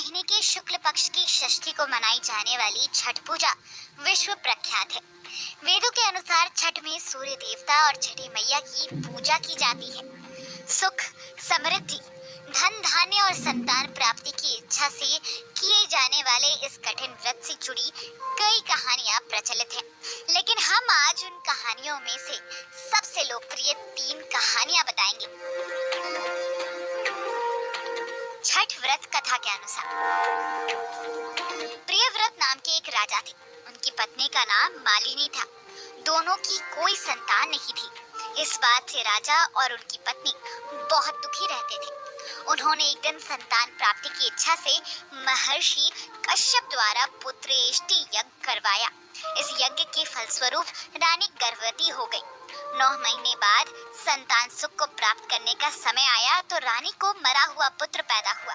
महीने के शुक्ल पक्ष की षष्ठी को मनाई जाने वाली छठ पूजा विश्व प्रख्यात है। वेदों के अनुसार छठ में सूर्य देवता और छठी मैया की पूजा की जाती है। सुख, समृद्धि, धन धान्य और संतान प्राप्ति की इच्छा से किए जाने वाले इस कठिन व्रत से जुड़ी कई कहानियां प्रचलित हैं। लेकिन हम आज उन कहानियों में से सबसे लोकप्रिय 3 कहानियां बताएंगे। छठ व्रत कथा के अनुसार प्रियव्रत नाम के एक राजा थे। उनकी पत्नी का नाम मालिनी था। दोनों की कोई संतान नहीं थी। इस बात से राजा और उनकी पत्नी बहुत दुखी रहते थे। उन्होंने एक दिन संतान प्राप्ति की इच्छा से महर्षि कश्यप द्वारा पुत्रेष्टि यज्ञ करवाया। इस यज्ञ के फलस्वरूप रानी गर्भवती हो गई। 9 महीने बाद संतान सुख को प्राप्त करने का समय आया तो रानी को मरा हुआ पुत्र पैदा हुआ।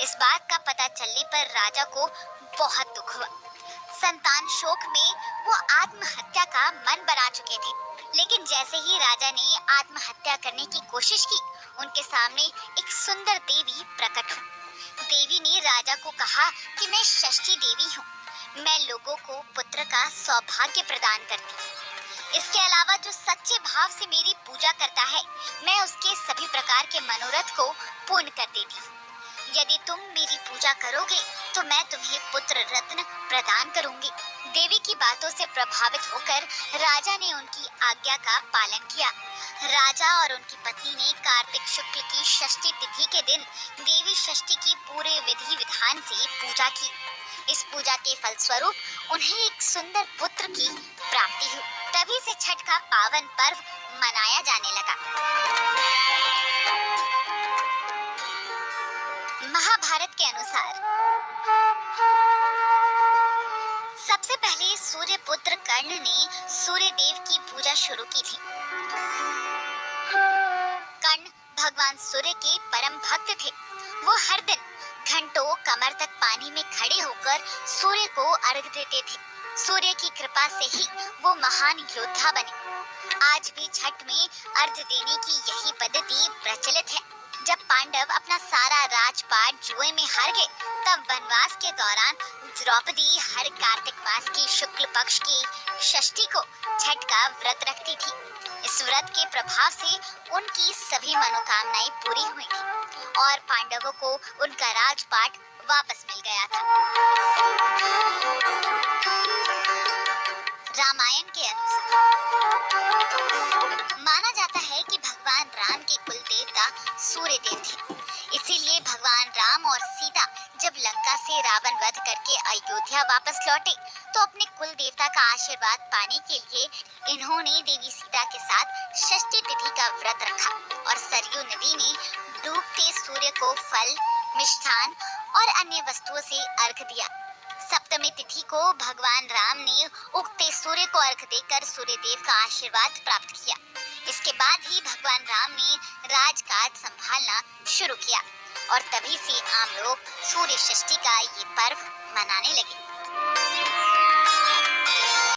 इस बात का पता चलने पर राजा को बहुत दुख हुआ। संतान शोक में वो आत्महत्या का मन बना चुके थे। लेकिन जैसे ही राजा ने आत्महत्या करने की कोशिश की, उनके सामने एक सुंदर देवी प्रकट हुई। देवी ने राजा को कहा कि मैं षष्ठी देवी हूँ। मैं लोगों को पुत्र का सौभाग्य प्रदान करती हूँ। इसके अलावा जो सच्चे भाव से मेरी पूजा करता है, मैं उसके सभी प्रकार के मनोरथ को पूर्ण कर देती हूँ। यदि तुम मेरी पूजा करोगे तो मैं तुम्हें पुत्र रत्न प्रदान करूंगी। देवी की बातों से प्रभावित होकर राजा ने उनकी आज्ञा का पालन किया। राजा और उनकी पत्नी ने कार्तिक शुक्ल की षष्ठी तिथि के दिन देवी षष्ठी की पूरे विधि विधान से पूजा की। इस पूजा के फलस्वरूप उन्हें एक सुंदर पुत्र की प्राप्ति हुई। तभी से छठ का पावन पर्व मनाया जाने लगा। महाभारत के अनुसार सबसे पहले सूर्य पुत्र कर्ण ने सूर्य देव की पूजा शुरू की थी। कर्ण भगवान सूर्य के परम भक्त थे। वो हर दिन घंटों कमर तक पानी में खड़े होकर सूर्य को अर्घ देते थे। सूर्य की कृपा से ही वो महान योद्धा बने। आज भी छठ में अर्घ देने की यही पद्धति प्रचलित है। जब पांडव अपना सारा राजपाट जुए में हार गए, तब वनवास के दौरान द्रौपदी हर कार्तिक मास की शुक्ल पक्ष की षष्ठी को छठ का व्रत रखती थी। इस व्रत के प्रभाव से उनकी सभी मनोकामनाएं पूरी हुई थी और पांडवों को उनका राजपाट वापस मिल गया था। रामायण के अनुसार माना जाता है कि भगवान राम के कुल देवता सूर्य देव थे। इसीलिए भगवान राम और सीता जब लंका से रावण वध करके अयोध्या वापस लौटे, तो अपने कुल देवता का आशीर्वाद पाने के लिए इन्होंने देवी सीता के साथ षष्ठी तिथि का व्रत रखा और सरयू नदी में डूबते सूर्य को फल, मिष्ठान और अन्य वस्तुओं से अर्घ दिया। सप्तमी तिथि को भगवान राम ने उगते सूर्य को अर्घ देकर सूर्य देव का आशीर्वाद प्राप्त किया। इसके बाद ही भगवान राम ने राजकाज संभालना शुरू किया और तभी से आम लोग सूर्य षष्ठी का ये पर्व मनाने लगे।